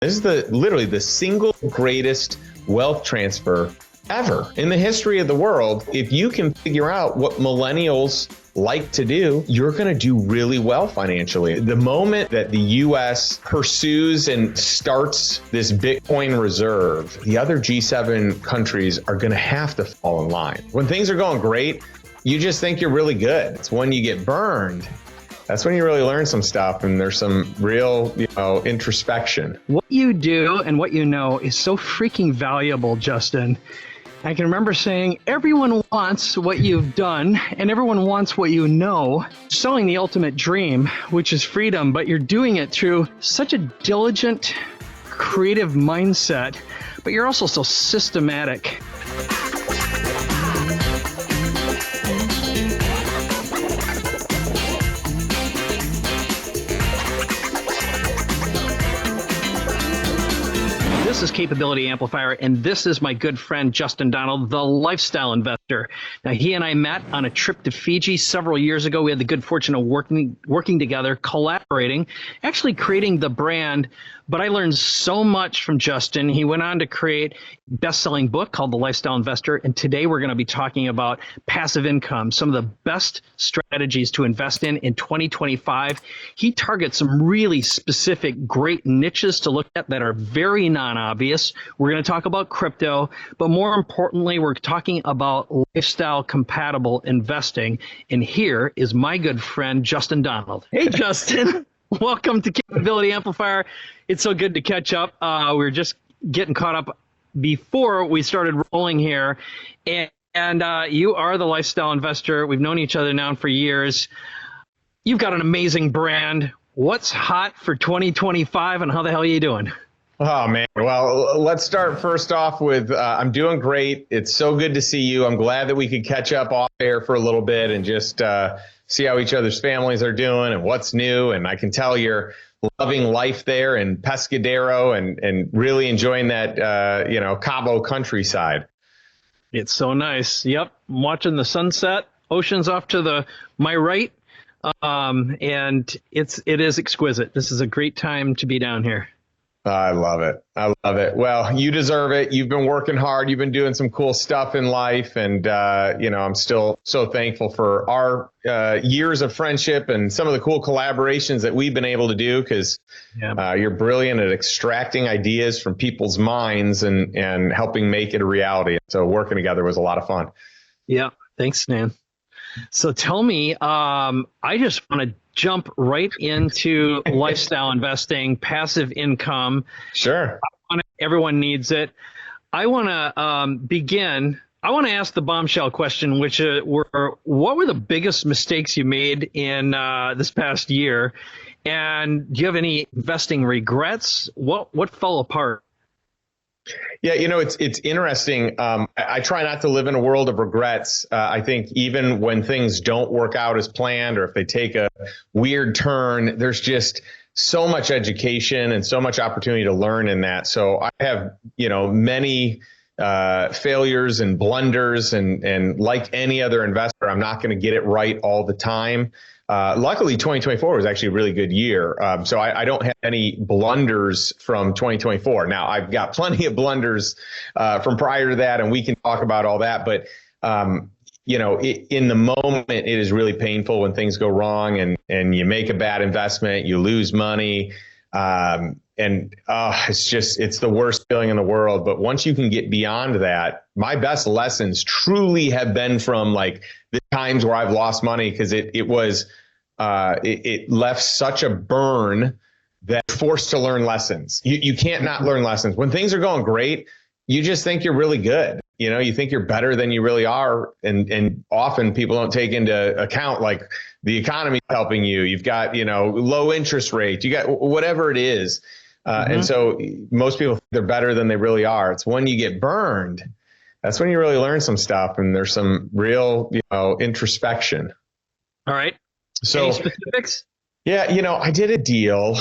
This is literally the single greatest wealth transfer ever in the history of the world. If you can figure out what millennials like to do, you're going to do really well financially. The moment that the US pursues and starts this Bitcoin reserve, the other G7 countries are going to have to fall in line. When things are going great, you just think you're really good. It's when you get burned, that's when you really learn some stuff, and there's some real, introspection. What you do and what you know is so freaking valuable, Justin. I can remember saying, everyone wants what you've done and everyone wants what you know. Selling the ultimate dream, which is freedom, but you're doing it through such a diligent, creative mindset, but you're also so systematic. This is Capability Amplifier, and this is my good friend Justin Donald, the lifestyle investor. Now, he and I met on a trip to Fiji several years ago. We had the good fortune of working together, collaborating, actually creating the brand. But I learned so much from Justin. He went on to create a best-selling book called The Lifestyle Investor. And today we're going to be talking about passive income, some of the best strategies to invest in 2025. He targets some really specific, great niches to look at that are very non-obvious. We're going to talk about crypto, but more importantly, we're talking about lifestyle compatible investing. And here is my good friend, Justin Donald. Hey, Justin. Welcome to Capability Amplifier. It's so good to catch up. We were just getting caught up before we started rolling here. And you are the lifestyle investor. We've known each other now for years. You've got an amazing brand. What's hot for 2025 and how the hell are you doing? Oh, man. Well, let's start first off with I'm doing great. It's so good to see you. I'm glad that we could catch up off air for a little bit and just see how each other's families are doing and what's new. And I can tell you're loving life there in Pescadero and really enjoying that, Cabo countryside. It's so nice. Yep. I'm watching the sunset. Ocean's off to my right. And it is exquisite. This is a great time to be down here. I love it. I love it. Well, you deserve it. You've been working hard. You've been doing some cool stuff in life. And, I'm still so thankful for our years of friendship and some of the cool collaborations that we've been able to do, because you're brilliant at extracting ideas from people's minds and helping make it a reality. So working together was a lot of fun. Yeah. Thanks, man. So tell me, I just want to jump right into lifestyle investing, passive income. Sure. Everyone needs it. I want to begin. I want to ask the bombshell question, which what were the biggest mistakes you made in this past year? And do you have any investing regrets? What fell apart? Yeah, it's interesting. I try not to live in a world of regrets. I think even when things don't work out as planned, or if they take a weird turn, there's just so much education and so much opportunity to learn in that. So I have, many failures and blunders, and like any other investor, I'm not going to get it right all the time. Luckily, 2024 was actually a really good year. So I don't have any blunders from 2024. Now, I've got plenty of blunders from prior to that, and we can talk about all that. But, in the moment, it is really painful when things go wrong and you make a bad investment, you lose money. It's the worst feeling in the world. But once you can get beyond that, my best lessons truly have been from like the times where I've lost money, because it left such a burn that you're forced to learn lessons. You can't not learn lessons. When things are going great, you just think you're really good. You think you're better than you really are. And often people don't take into account like the economy helping you. You've got, low interest rates, you got whatever it is. And so most people think they're better than they really are. It's when you get burned, that's when you really learn some stuff. And there's some real, introspection. All right. So any specifics? Yeah, I did a deal.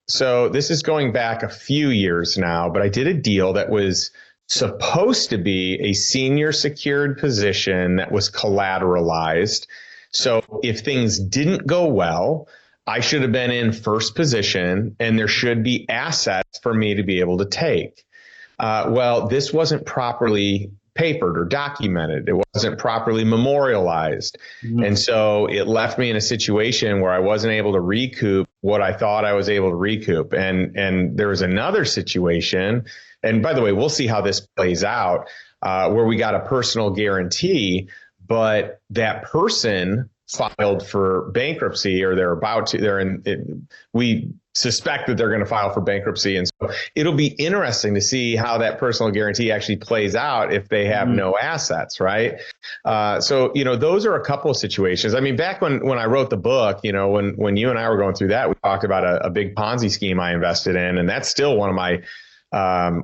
So this is going back a few years now, but I did a deal that was supposed to be a senior secured position that was collateralized. So if things didn't go well, I should have been in first position and there should be assets for me to be able to take. Well, this wasn't properly papered or documented. It wasn't properly memorialized. Mm-hmm. And so it left me in a situation where I wasn't able to recoup what I thought I was able to recoup. And there was another situation. And by the way, we'll see how this plays out, where we got a personal guarantee, but that person filed for bankruptcy, or they're about to, we suspect that they're going to file for bankruptcy. And so it'll be interesting to see how that personal guarantee actually plays out if they have no assets, right? So, those are a couple of situations. I mean, back when I wrote the book, when you and I were going through that, we talked about a big Ponzi scheme I invested in, and that's still one of my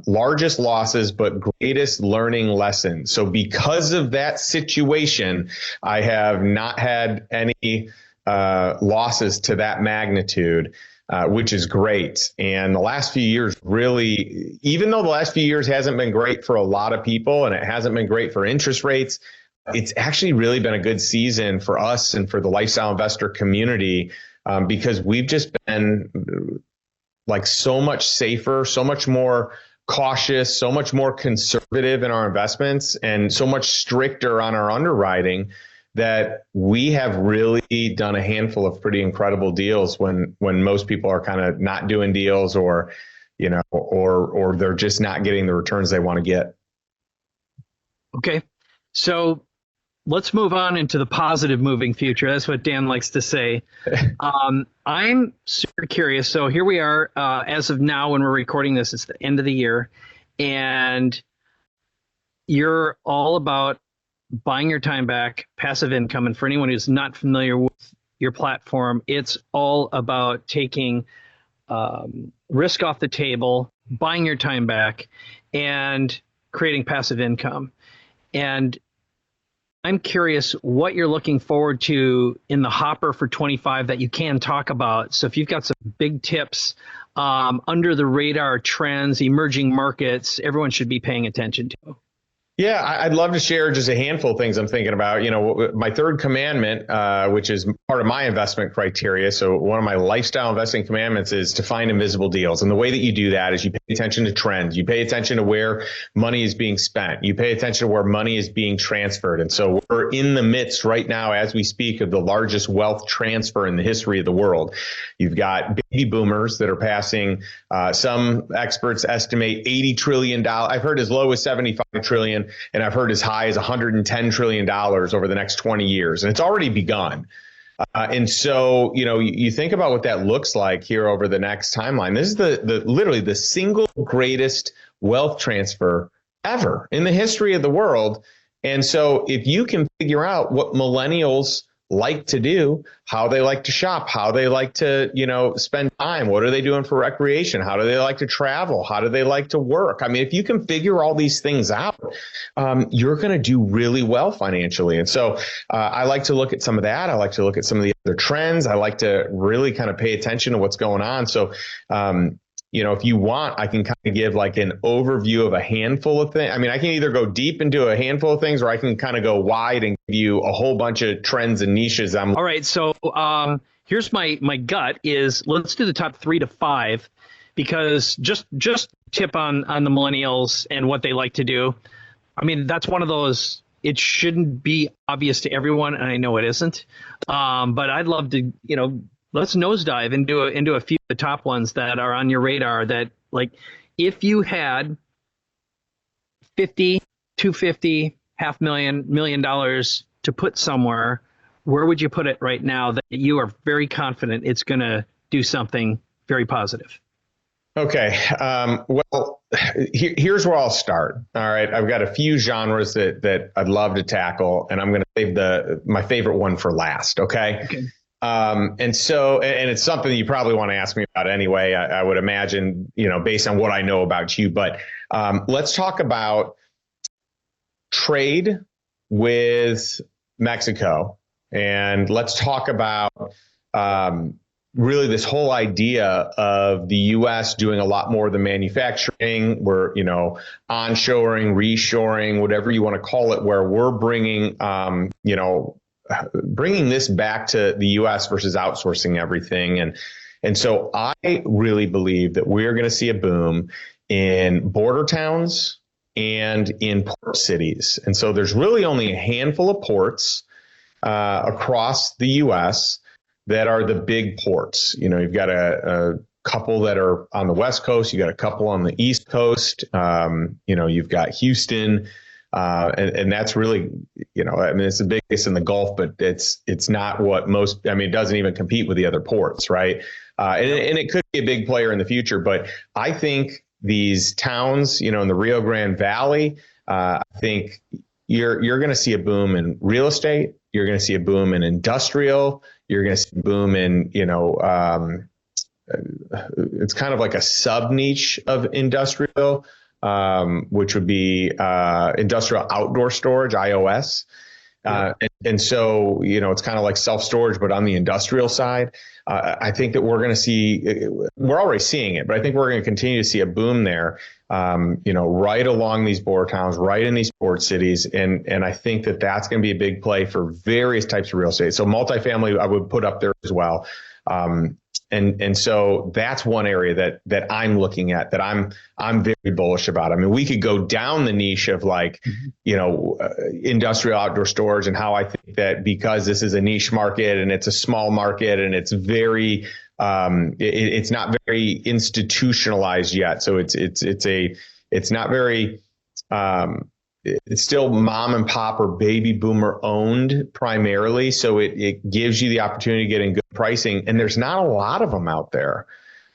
largest losses, but greatest learning lessons. So because of that situation, I have not had any losses to that magnitude, which is great. And the last few years really, even though the last few years hasn't been great for a lot of people and it hasn't been great for interest rates, it's actually really been a good season for us and for the lifestyle investor community, because we've just been like so much safer, so much more cautious, so much more conservative in our investments, and so much stricter on our underwriting, that we have really done a handful of pretty incredible deals when most people are kind of not doing deals, or or they're just not getting the returns they want to get. Okay. So let's move on into the positive moving future. That's what Dan likes to say. I'm super curious. So here we are, as of now, when we're recording this, it's the end of the year, and you're all about buying your time back, passive income. And for anyone who's not familiar with your platform, it's all about taking risk off the table, buying your time back, and creating passive income. And I'm curious what you're looking forward to in the hopper for 25 that you can talk about. So if you've got some big tips, under the radar trends, emerging markets, everyone should be paying attention to. Yeah, I'd love to share just a handful of things I'm thinking about. My third commandment, which is part of my investment criteria. So one of my lifestyle investing commandments is to find invisible deals. And the way that you do that is you pay attention to trends. You pay attention to where money is being spent. You pay attention to where money is being transferred. And so we're in the midst right now, as we speak, of the largest wealth transfer in the history of the world. You've got baby boomers that are passing, some experts estimate $80 trillion. I've heard as low as $75 trillion. And I've heard as high as $110 trillion over the next 20 years. And it's already begun. And so, you think about what that looks like here over the next timeline. This is literally the single greatest wealth transfer ever in the history of the world. And so if you can figure out what millennials like to do, how they like to shop, how they like to, spend time, what are they doing for recreation? How do they like to travel? How do they like to work? I mean, if you can figure all these things out, you're going to do really well financially. And so I like to look at some of that. I like to look at some of the other trends. I like to really kind of pay attention to what's going on. So, if you want, I can kind of give like an overview of a handful of things. I mean, I can either go deep into a handful of things, or I can kind of go wide and give you a whole bunch of trends and niches. All right. So here's my gut is, let's do the top 3 to 5, because just tip on the millennials and what they like to do. I mean, that's one of those, it shouldn't be obvious to everyone, and I know it isn't. But I'd love to, let's nosedive into a few of the top ones that are on your radar, that, like, if you had 50, 250, $500,000, $1 million to put somewhere, where would you put it right now that you are very confident it's going to do something very positive? Okay. Well, here's where I'll start. All right. I've got a few genres that I'd love to tackle, and I'm going to save my favorite one for last. Okay. And it's something you probably want to ask me about anyway, I would imagine, based on what I know about you. But let's talk about trade with Mexico. And let's talk about really this whole idea of the U.S. doing a lot more of the manufacturing. We're, onshoring, reshoring, whatever you want to call it, where we're bringing, bringing this back to the U.S. versus outsourcing everything. And so I really believe that we're going to see a boom in border towns and in port cities. And so there's really only a handful of ports across the U.S. that are the big ports. You've got a couple that are on the West Coast. You got a couple on the East Coast. You've got Houston. And that's really, it's the biggest in the Gulf, but it's not what most, it doesn't even compete with the other ports, right? And it could be a big player in the future, but I think these towns, in the Rio Grande Valley, I think you're going to see a boom in real estate. You're going to see a boom in industrial. You're going to see a boom in, it's kind of like a sub niche of industrial, which would be industrial outdoor storage, IOS. And so, it's kind of like self-storage, but on the industrial side. I think that we're going to see, we're already seeing it, but I think we're going to continue to see a boom there, right along these border towns, right in these port cities. And I think that that's going to be a big play for various types of real estate. So multifamily, I would put up there as well. And so that's one area that I'm looking at, that I'm very bullish about. We could go down the niche of industrial outdoor storage, and how I think that because this is a niche market and it's a small market and it's very, it's not very institutionalized yet. So it's not very, it's still mom and pop or baby boomer owned primarily. So it gives you the opportunity to get in good pricing, and there's not a lot of them out there.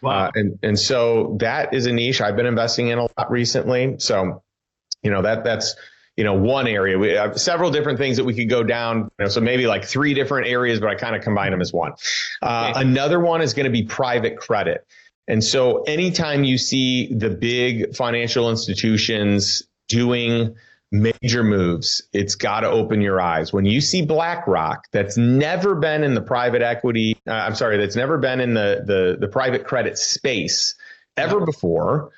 Wow. And so that is a niche I've been investing in a lot recently. So, that's, one area. We have several different things that we could go down. So maybe like 3 different areas, but I kind of combine them as one. Another one is going to be private credit. And so anytime you see the big financial institutions doing major moves, it's got to open your eyes. When you see BlackRock, that's never been in the private equity, that's never been in the private credit space ever before,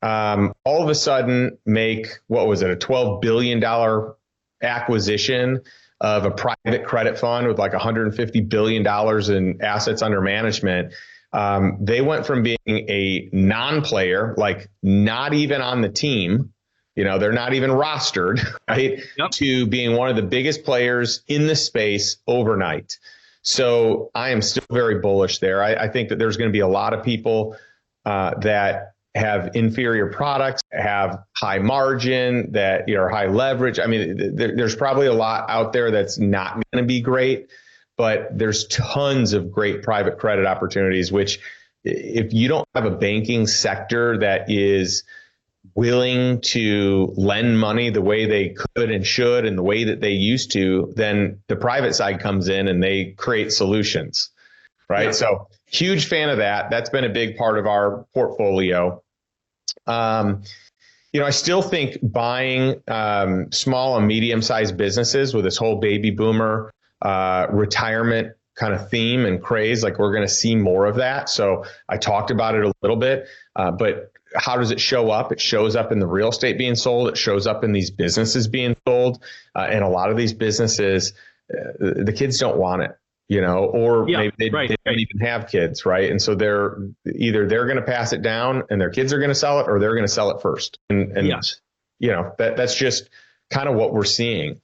all of a sudden make, what was it, a $12 billion acquisition of a private credit fund with like $150 billion in assets under management. They went from being a non-player, like not even on the team, they're not even rostered, right? Yep. To being one of the biggest players in the space overnight. So I am still very bullish there. I think that there's going to be a lot of people that have inferior products, have high margin, that are high leverage. There's probably a lot out there that's not going to be great, but there's tons of great private credit opportunities, which if you don't have a banking sector that is willing to lend money the way they could and should and the way that they used to, then the private side comes in and they create solutions, right? Yeah. So huge fan of that. That's been a big part of our portfolio. I still think buying small and medium-sized businesses with this whole baby boomer retirement kind of theme and craze, like we're going to see more of that. So I talked about it a little bit, but how does it show up? It shows up in the real estate being sold. It shows up in these businesses being sold. And a lot of these businesses, the kids don't want it, maybe they don't even have kids, right? And so they're going to pass it down and their kids are going to sell it, or they're going to sell it first. And that's just kind of what we're seeing.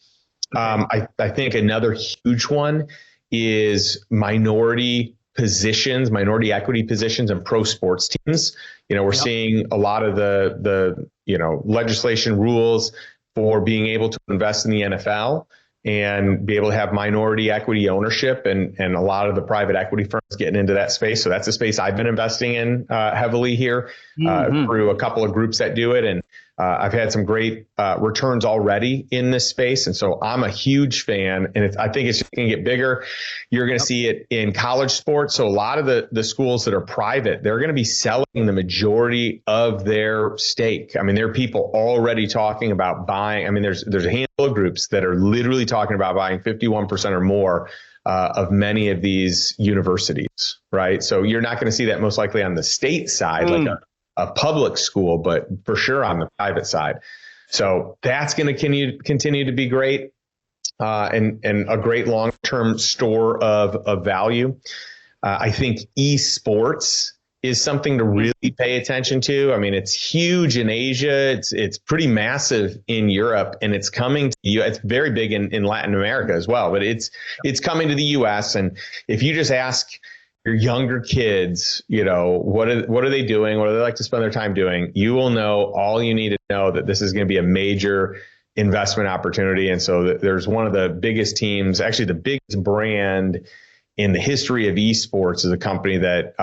I think another huge one is minority equity positions in pro sports teams. We're seeing a lot of the legislation rules for being able to invest in the NFL and be able to have minority equity ownership, and a lot of the private equity firms getting into that space. So that's a space I've been investing in heavily here through a couple of groups that do it. And I've had some great returns already in this space. And so I'm a huge fan, and I think it's just going to get bigger. You're going to see it in college sports. So a lot of the schools that are private, they're going to be selling the majority of their stake. There are people already talking about buying. There's a handful of groups that are literally talking about buying 51% or more of many of these universities, right? So you're not going to see that most likely on the state side, like a public school, but for sure on the private side. So that's going to continue to be great. and a great long-term store of value. I think esports is something to really pay attention to. I mean, it's huge in Asia. It's pretty massive in Europe, and it's coming to you. It's very big in Latin America as well, but it's coming to the US. And if you just ask your younger kids, what are they doing? What do they like to spend their time doing? You will know all you need to know that this is going to be a major investment opportunity. And so there's one of the biggest teams, actually the biggest brand in the history of esports is a company that,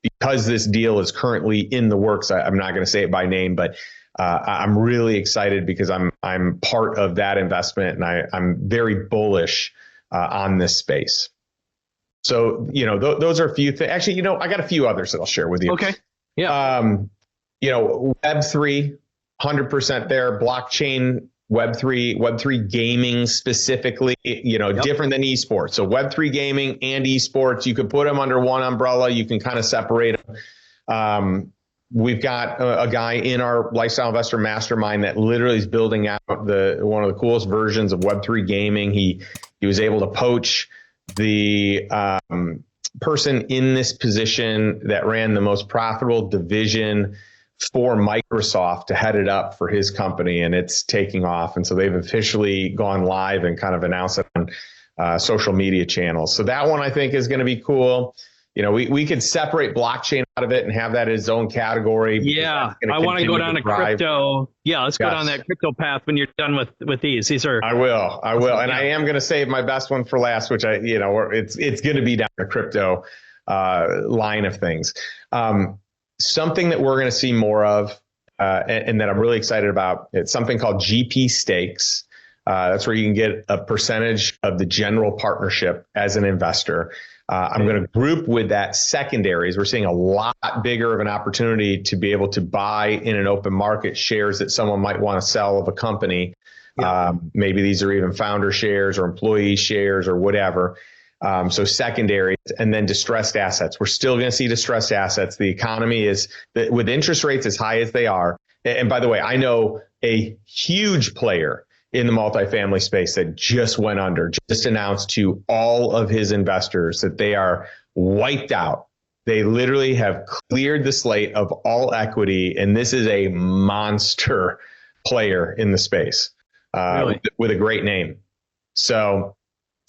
because this deal is currently in the works, I'm not going to say it by name, but I'm really excited because I'm part of that investment, and I'm very bullish on this space. So, those are a few things. Actually, I got a few others that I'll share with you. Okay. Yeah. Web3, 100% there. Blockchain, Web3 gaming specifically, different than esports. So Web3 gaming and esports, you could put them under one umbrella. You can kind of separate them. We've got a guy in our Lifestyle Investor Mastermind that literally is building out one of the coolest versions of Web3 gaming. He was able to poach the person in this position that ran the most profitable division for Microsoft to head it up for his company, and it's taking off. And so they've officially gone live and kind of announced it on social media channels. So that one I think is going to be cool. We could separate blockchain out of it and have that as its own category. Yeah, I want to go down to crypto. Yeah, let's go down that crypto path when you're done with these. These are. I will, and I am going to save my best one for last, which it's going to be down the crypto line of things. Something that we're going to see more of, and that I'm really excited about. It's something called GP stakes. That's where you can get a percentage of the general partnership as an investor. I'm going to group with that secondaries. We're seeing a lot bigger of an opportunity to be able to buy in an open market shares that someone might want to sell of a company. Yeah. Maybe these are even founder shares or employee shares or whatever. So secondaries, and then distressed assets. We're still going to see distressed assets. The economy is, with interest rates as high as they are. And by the way, I know a huge player in the multifamily space that just went under, just announced to all of his investors that they are wiped out. They literally have cleared the slate of all equity, and this is a monster player in the space really? with a great name. So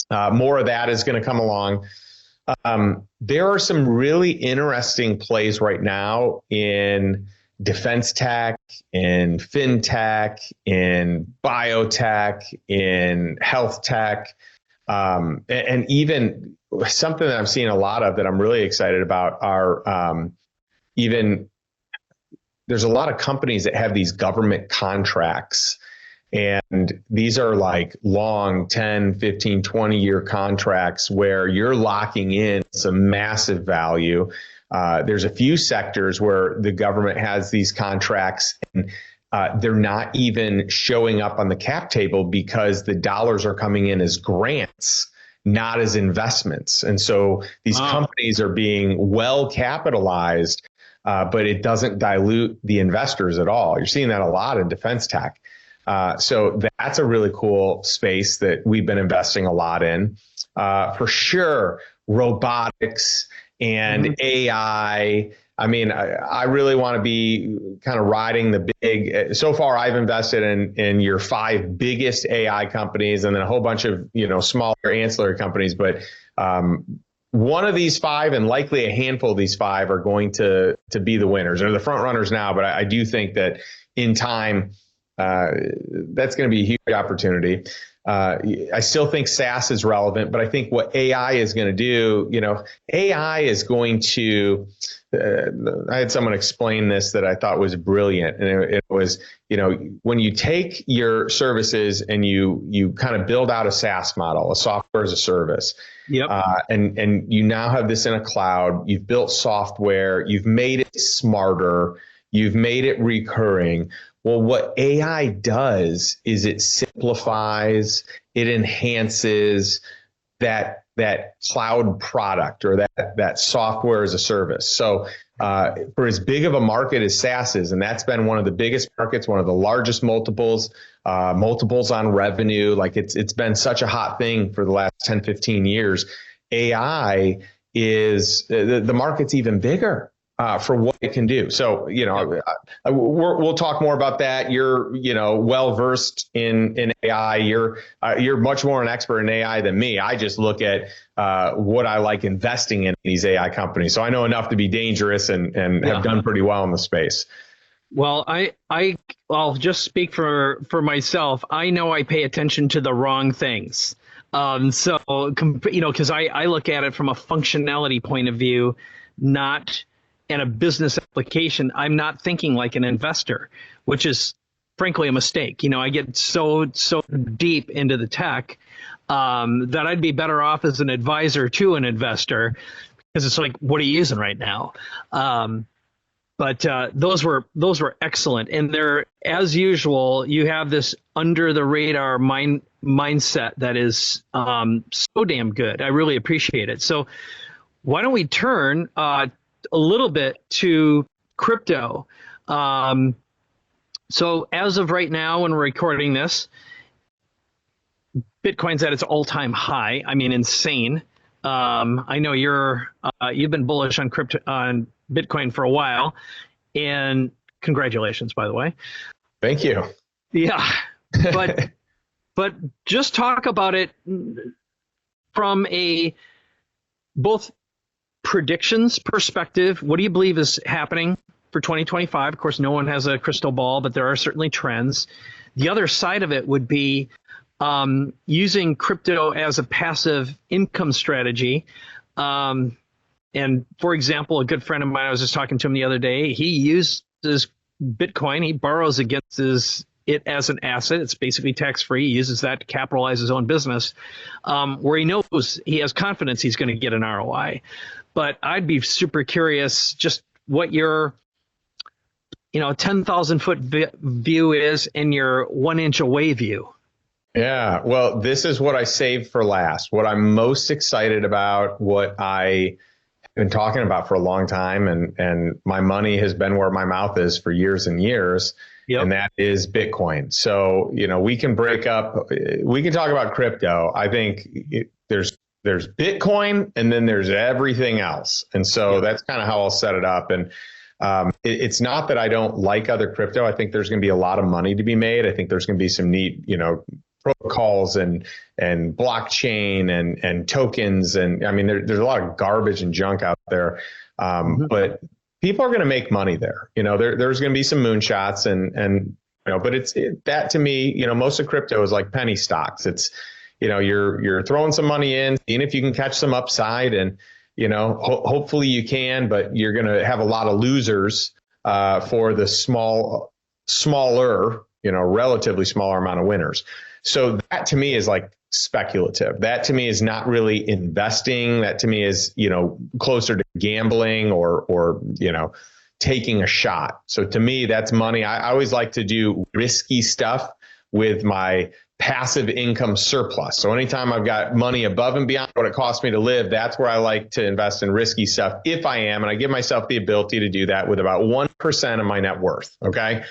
more of that is going to come along. There are some really interesting plays right now in defense tech, in fintech, in biotech, in health tech, and even something that I'm seeing a lot of that I'm really excited about are even there's a lot of companies that have these government contracts. And these are like long 10, 15, 20-year contracts where you're locking in some massive value. There's a few sectors where the government has these contracts and they're not even showing up on the cap table because the dollars are coming in as grants, not as investments. And so these companies are being well capitalized, but it doesn't dilute the investors at all. You're seeing that a lot in defense tech. So that's a really cool space that we've been investing a lot in. For sure, robotics and AI. I mean, I really want to be kind of riding the big. So far, I've invested in your 5 biggest AI companies and then a whole bunch of smaller ancillary companies. But one of these 5 and likely a handful of these 5 are going to be the winners. They're the front runners now, but I do think that in time, that's going to be a huge opportunity. I still think SaaS is relevant, but I think what AI is going to do, AI is going to, I had someone explain this that I thought was brilliant. And it was, when you take your services and you kind of build out a SaaS model, a software as a service, and you now have this in a cloud, you've built software, you've made it smarter, you've made it recurring. Well, what AI does is it simplifies, it enhances that that cloud product or that software as a service. So for as big of a market as SaaS is, and that's been one of the biggest markets, one of the largest multiples on revenue, like it's been such a hot thing for the last 10, 15 years. AI is the market's even bigger for what it can do. So, we'll talk more about that. You're, well versed in AI. You're much more an expert in AI than me. I just look at what I like investing in these AI companies. So I know enough to be dangerous and have done pretty well in the space. Well, I'll just speak for myself. I know I pay attention to the wrong things. Because I look at it from a functionality point of view, not in a business application. I'm not thinking like an investor, which is frankly a mistake. I get so deep into the tech that I'd be better off as an advisor to an investor, because it's like, what are you using right now? But those were excellent. And they're, as usual, you have this under the radar mindset that is so damn good. I really appreciate it. So why don't we turn a little bit to crypto? So as of right now, when we're recording this, Bitcoin's at its all-time high. I mean, insane. I know you've been bullish on Bitcoin for a while, and congratulations, by the way. Thank you. Yeah, but just talk about it from a both predictions perspective. What do you believe is happening for 2025? Of course, no one has a crystal ball, but there are certainly trends. The other side of it would be using crypto as a passive income strategy. And for example, a good friend of mine, I was just talking to him the other day, he uses Bitcoin, he borrows against it as an asset. It's basically tax-free. He uses that to capitalize his own business, where he knows he has confidence he's going to get an ROI. But I'd be super curious just what your 10,000 foot view is and your 1 inch away view. Yeah, well, this is what I saved for last. What I'm most excited about, what I have been talking about for a long time, and my money has been where my mouth is for years and years. Yep. And that is Bitcoin. So, we can talk about crypto. I think there's Bitcoin and then there's everything else. And so that's kind of how I'll set it up. And it's not that I don't like other crypto. I think there's going to be a lot of money to be made. I think there's going to be some neat, protocols and blockchain and tokens. And I mean, there's a lot of garbage and junk out there. But people are going to make money there. There's going to be some moonshots and but that to me, most of crypto is like penny stocks. It's, you're throwing some money in, seeing if you can catch some upside, and, hopefully you can, but you're going to have a lot of losers for the smaller, relatively smaller amount of winners. So that to me is like speculative. That to me is not really investing. That to me is, closer to gambling or taking a shot. So to me, that's money. I always like to do risky stuff with my passive income surplus. So anytime I've got money above and beyond what it costs me to live, that's where I like to invest in risky stuff if I am. And I give myself the ability to do that with about 1% of my net worth. Okay.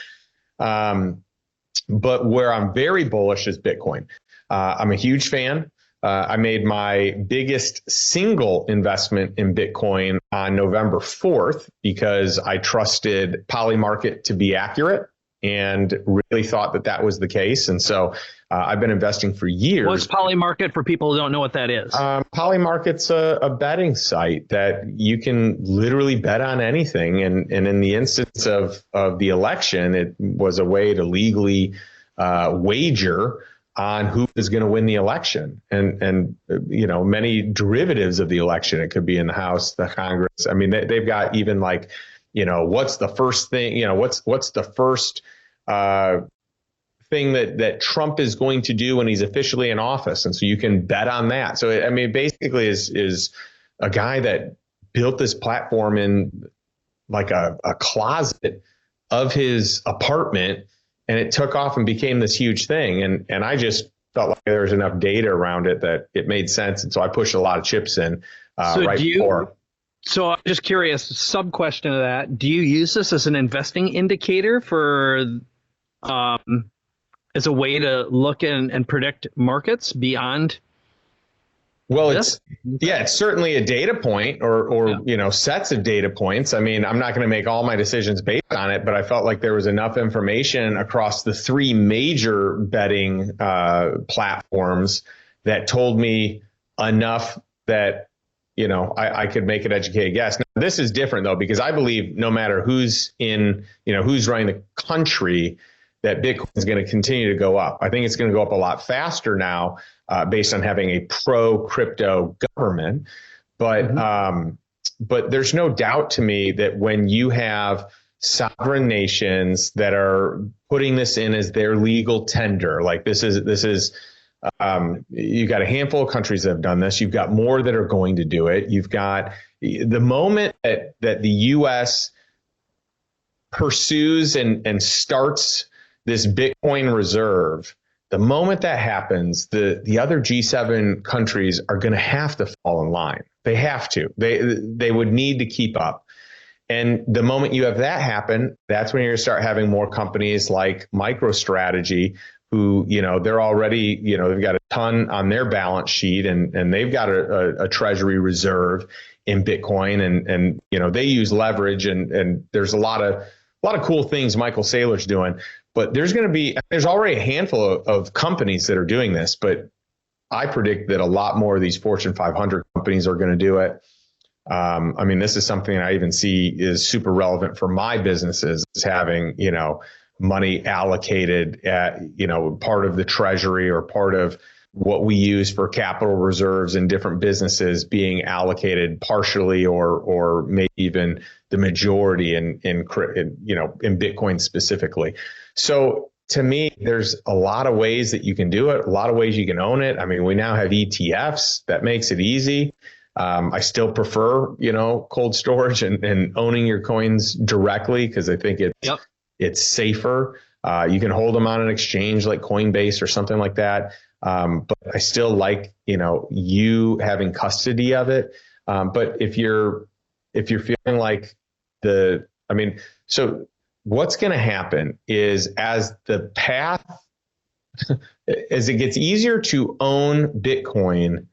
But where I'm very bullish is Bitcoin. I'm a huge fan. I made my biggest single investment in Bitcoin on November 4th because I trusted Polymarket to be accurate and really thought that was the case. And so I've been investing for years. What's Polymarket for people who don't know what that is? Polymarket's a betting site that you can literally bet on anything. And in the instance of the election, it was a way to legally wager on who is going to win the election and many derivatives of the election. It could be in the House, the Congress. I mean, they've got even like, what's the first thing, what's the first thing that Trump is going to do when he's officially in office. And so you can bet on that. So, I mean, basically is a guy that built this platform in like a closet of his apartment, and it took off and became this huge thing. And I just felt like there was enough data around it that it made sense. And so I pushed a lot of chips in So right before. So I'm just curious, sub question of that. Do you use this as an investing indicator for as a way to look and predict markets beyond Well, this? it's certainly a data point or sets of data points. I mean, I'm not going to make all my decisions based on it, but I felt like there was enough information across the three major betting platforms that told me enough that I could make an educated guess. Now, this is different though, because I believe no matter who's who's running the country, that Bitcoin is going to continue to go up. I think it's going to go up a lot faster now based on having a pro-crypto government. But there's no doubt to me that when you have sovereign nations that are putting this in as their legal tender, like this is you've got a handful of countries that have done this. You've got more that are going to do it. You've got the moment that the U.S. pursues and starts this Bitcoin reserve, the moment that happens, the other G7 countries are going to have to fall in line. They have to. They would need to keep up. And the moment you have that happen, that's when you're going to start having more companies like MicroStrategy who, they're already, they've got a ton on their balance sheet and they've got a treasury reserve in Bitcoin and they use leverage and there's a lot of cool things Michael Saylor's doing. But there's already a handful of companies that are doing this, but I predict that a lot more of these Fortune 500 companies are going to do it. I mean, this is something I even see is super relevant for my businesses, is having, money allocated at, part of the treasury or part of what we use for capital reserves in different businesses being allocated partially or maybe even the majority in Bitcoin specifically. So to me, there's a lot of ways that you can do it, a lot of ways you can own it. I mean, we now have ETFs that makes it easy. I still prefer, cold storage and owning your coins directly because I think it's safer. You can hold them on an exchange like Coinbase or something like that. But I still like, you having custody of it. But if you're feeling like so what's going to happen is as the path, as it gets easier to own Bitcoin,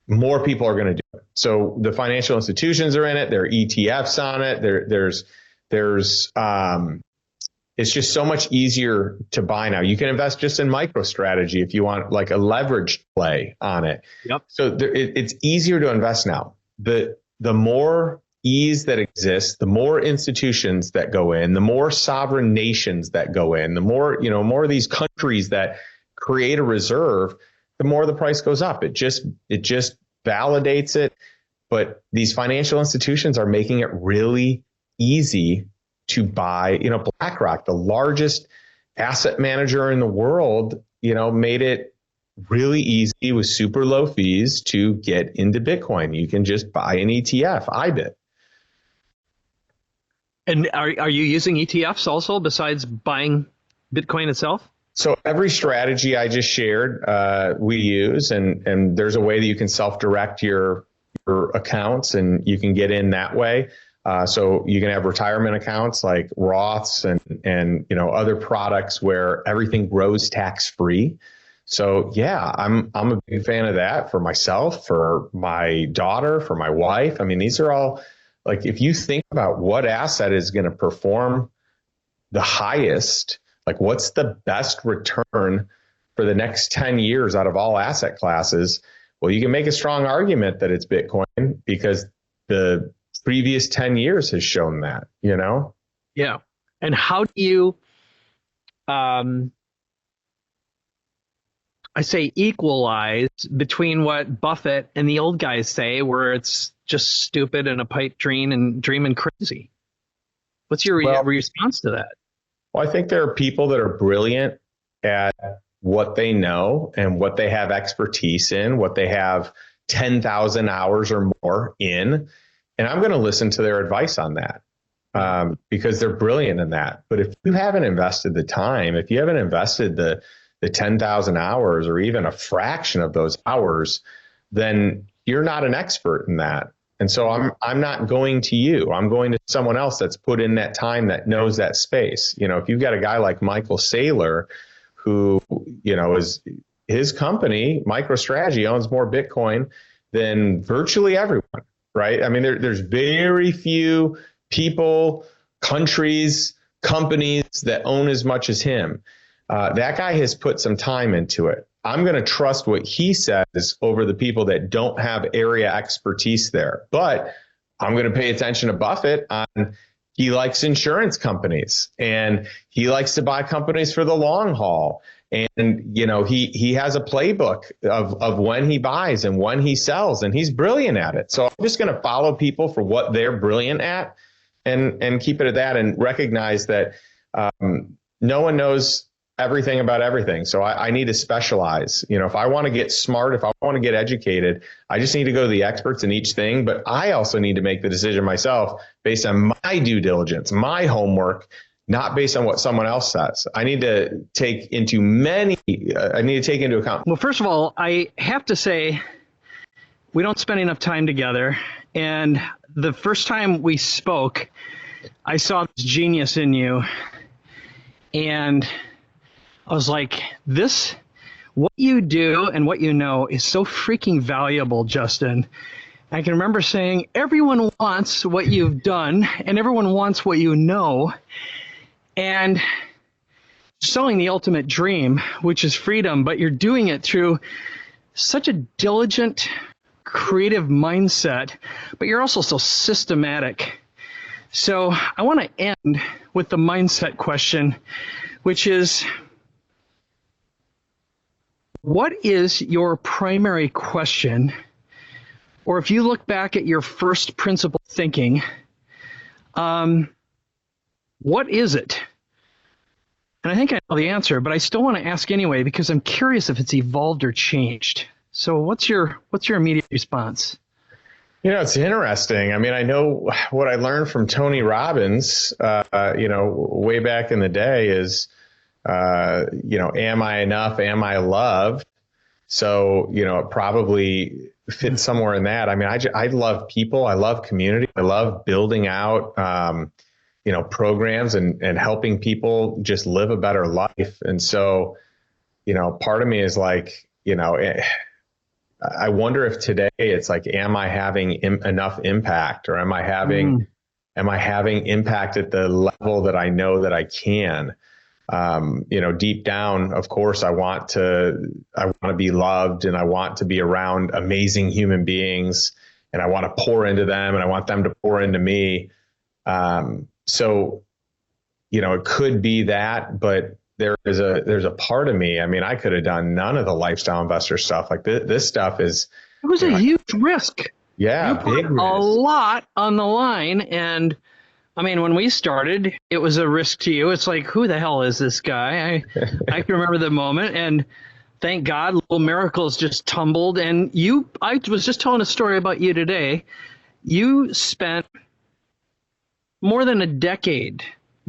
more people are going to do it. So the financial institutions are in it. There are ETFs on it. There's it's just so much easier to buy now. You can invest just in MicroStrategy if you want like a leveraged play on it. Yep. So it's easier to invest now. The more ease that exists, the more institutions that go in, the more sovereign nations that go in, the more, more of these countries that create a reserve, the more the price goes up. It just validates it. But these financial institutions are making it really easy to buy. BlackRock, the largest asset manager in the world, made it really easy with super low fees to get into Bitcoin. You can just buy an ETF, IBIT. And are you using ETFs also besides buying Bitcoin itself? So every strategy I just shared, we use, and there's a way that you can self-direct your accounts and you can get in that way. So you can have retirement accounts like Roths and other products where everything grows tax-free. So yeah, I'm a big fan of that for myself, for my daughter, for my wife. I mean, these are all like, if you think about what asset is going to perform the highest, like what's the best return for the next 10 years out of all asset classes? Well, you can make a strong argument that it's Bitcoin because the previous 10 years has shown that, Yeah. And how do you, I say equalize between what Buffett and the old guys say, where it's just stupid and a pipe dream and crazy? What's your response to that? Well, I think there are people that are brilliant at what they know and what they have expertise in, what they have 10,000 hours or more in. And I'm going to listen to their advice on that because they're brilliant in that. But if you haven't invested the time, if you haven't invested the the 10,000 hours or even a fraction of those hours, then you're not an expert in that. And so I'm not going to you. I'm going to someone else that's put in that time, that knows that space. If you've got a guy like Michael Saylor, who, is his company, MicroStrategy, owns more Bitcoin than virtually everyone, right? I mean, there's very few people, countries, companies that own as much as him. That guy has put some time into it. I'm going to trust what he says over the people that don't have area expertise there. But I'm going to pay attention to Buffett on, he likes insurance companies and he likes to buy companies for the long haul. And, he has a playbook of when he buys and when he sells, and he's brilliant at it. So I'm just going to follow people for what they're brilliant at and keep it at that, and recognize that no one knows everything about everything. So I need to specialize. If I want to get smart, if I want to get educated, I just need to go to the experts in each thing. But I also need to make the decision myself based on my due diligence, my homework, not based on what someone else says. I need to take into account. Well, first of all, I have to say, we don't spend enough time together. And the first time we spoke, I saw this genius in you. And I was like, what you do and what you know is so freaking valuable, Justin. I can remember saying, everyone wants what you've done and everyone wants what you know. And selling the ultimate dream, which is freedom, but you're doing it through such a diligent, creative mindset, but you're also so systematic. So I want to end with the mindset question, which is, what is your primary question? Or if you look back at your first principle thinking, what is it? And I think I know the answer, but I still want to ask anyway, because I'm curious if it's evolved or changed. So what's your immediate response? It's interesting. I mean, I know what I learned from Tony Robbins, way back in the day is, am I enough? Am I loved? So, it probably fits somewhere in that. I mean, I love people. I love community. I love building out, programs and helping people just live a better life. And so, part of me is like, I wonder if today it's like, am I having enough impact, or am I having impact at the level that I know that I can? Deep down, of course, I want to be loved, and I want to be around amazing human beings, and I want to pour into them, and I want them to pour into me. So, it could be that, but there's a part of me. I mean, I could have done none of the lifestyle investor stuff. Like this stuff it was a huge risk. Yeah. You put a lot on the line. And I mean, when we started, it was a risk to you. It's like, who the hell is this guy? I can remember the moment, and thank God, little miracles just tumbled. And I was just telling a story about you today. You spent more than a decade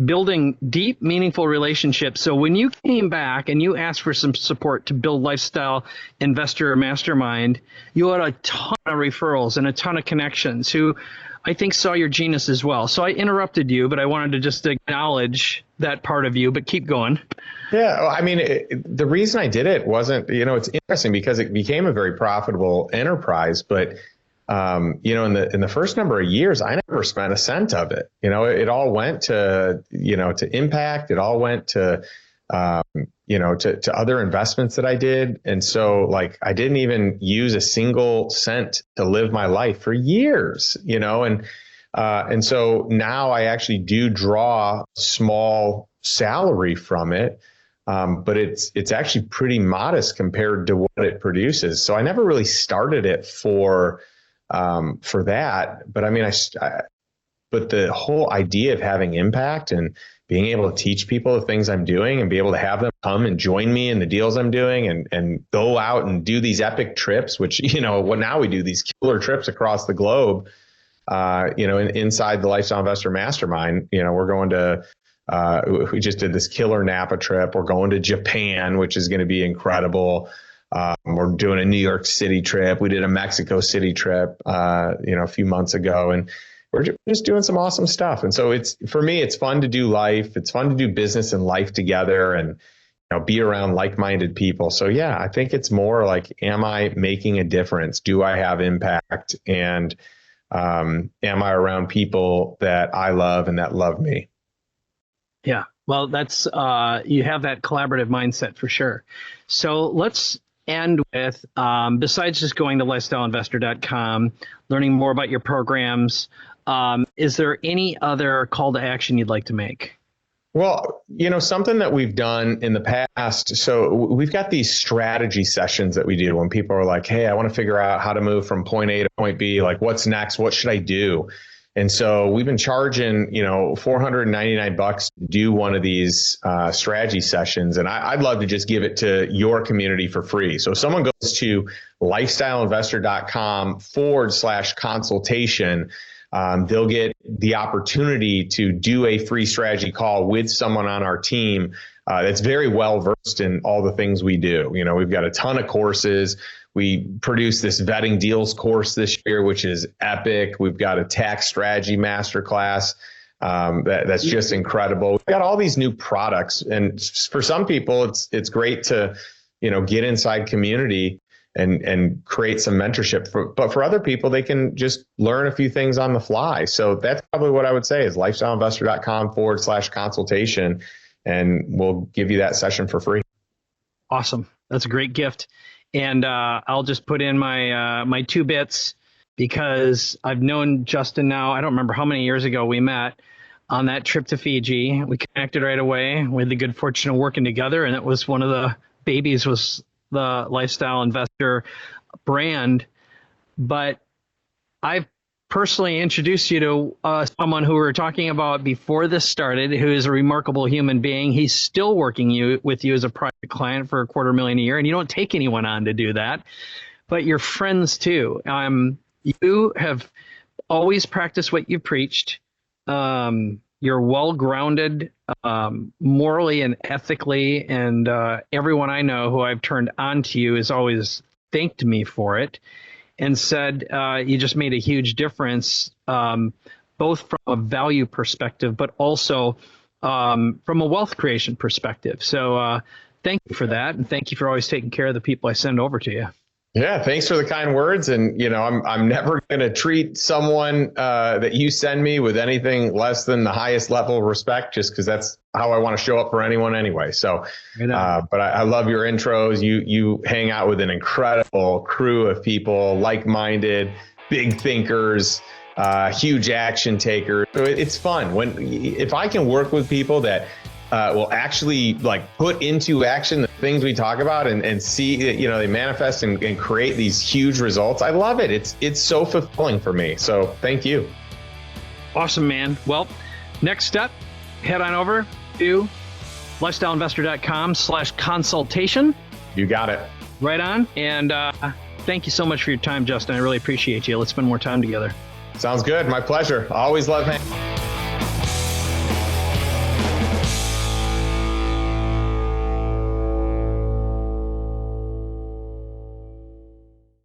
building deep, meaningful relationships. So when you came back and you asked for some support to build Lifestyle Investor Mastermind, you had a ton of referrals and a ton of connections who I think saw your genius as well. So I interrupted you, but I wanted to just acknowledge that part of you, but keep going. Yeah. Well, I mean, the reason I did it wasn't, it's interesting because it became a very profitable enterprise, but in the first number of years, I never spent a cent of it. It all went to impact. It all went to other investments that I did. And so I didn't even use a single cent to live my life for years, and so now I actually do draw small salary from it. But it's actually pretty modest compared to what it produces. So I never really started it for that. But I mean, but the whole idea of having impact and being able to teach people the things I'm doing and be able to have them come and join me in the deals I'm doing and go out and do these epic trips, which, now we do these killer trips across the globe, inside the Lifestyle Investor Mastermind. We're going to We just did this killer Napa trip. We're going to Japan, which is going to be incredible. We're doing a New York City trip. We did a Mexico City trip, a few months ago, and we're just doing some awesome stuff. And so for me, it's fun to do life. It's fun to do business and life together, and be around like-minded people. So yeah, I think it's more like, am I making a difference? Do I have impact? And am I around people that I love and that love me? Yeah, well, that's you have that collaborative mindset for sure. So let's end with, besides just going to lifestyleinvestor.com, learning more about your programs, is there any other call to action you'd like to make? Well, something that we've done in the past. So we've got these strategy sessions that we do when people are like, hey, I want to figure out how to move from point A to point B. Like, what's next? What should I do? And so we've been charging, $499 to do one of these strategy sessions. And I'd love to just give it to your community for free. So if someone goes to lifestyleinvestor.com/consultation, they'll get the opportunity to do a free strategy call with someone on our team that's very well versed in all the things we do. We've got a ton of courses. We produced this vetting deals course this year, which is epic. We've got a tax strategy masterclass that's just incredible. We've got all these new products, and for some people, it's great to get inside community and create some mentorship. But for other people, they can just learn a few things on the fly. So that's probably what I would say is lifestyleinvestor.com/consultation, and we'll give you that session for free. Awesome. That's a great gift. And I'll just put in my 2 bits, because I've known Justin now, I don't remember how many years ago we met on that trip to Fiji. We connected right away. We had the good fortune of working together, and it was one of the babies was the Lifestyle Investor brand. But I've personally introduced you to someone who we were talking about before this started, who is a remarkable human being. He's still working with you as a private client for $250,000 a year, and you don't take anyone on to do that, but you're friends too. You have always practiced what you preached. You're well-grounded morally and ethically, and everyone I know who I've turned on to you has always thanked me for it and said you just made a huge difference, both from a value perspective, but also from a wealth creation perspective. So thank you for that, and thank you for always taking care of the people I send over to you. Yeah, thanks for the kind words. And, I'm never going to treat someone that you send me with anything less than the highest level of respect, just because that's how I want to show up for anyone anyway. So, but I love your intros. You hang out with an incredible crew of people, like-minded, big thinkers, huge action takers. So it's fun if I can work with people that will actually put into action the things we talk about and see, they manifest and create these huge results. I love it. It's so fulfilling for me. So thank you. Awesome, man. Well, next step, head on over to lifestyleinvestor.com/consultation. You got it. Right on. And thank you so much for your time, Justin. I really appreciate you. Let's spend more time together. Sounds good. My pleasure. I always love hanging.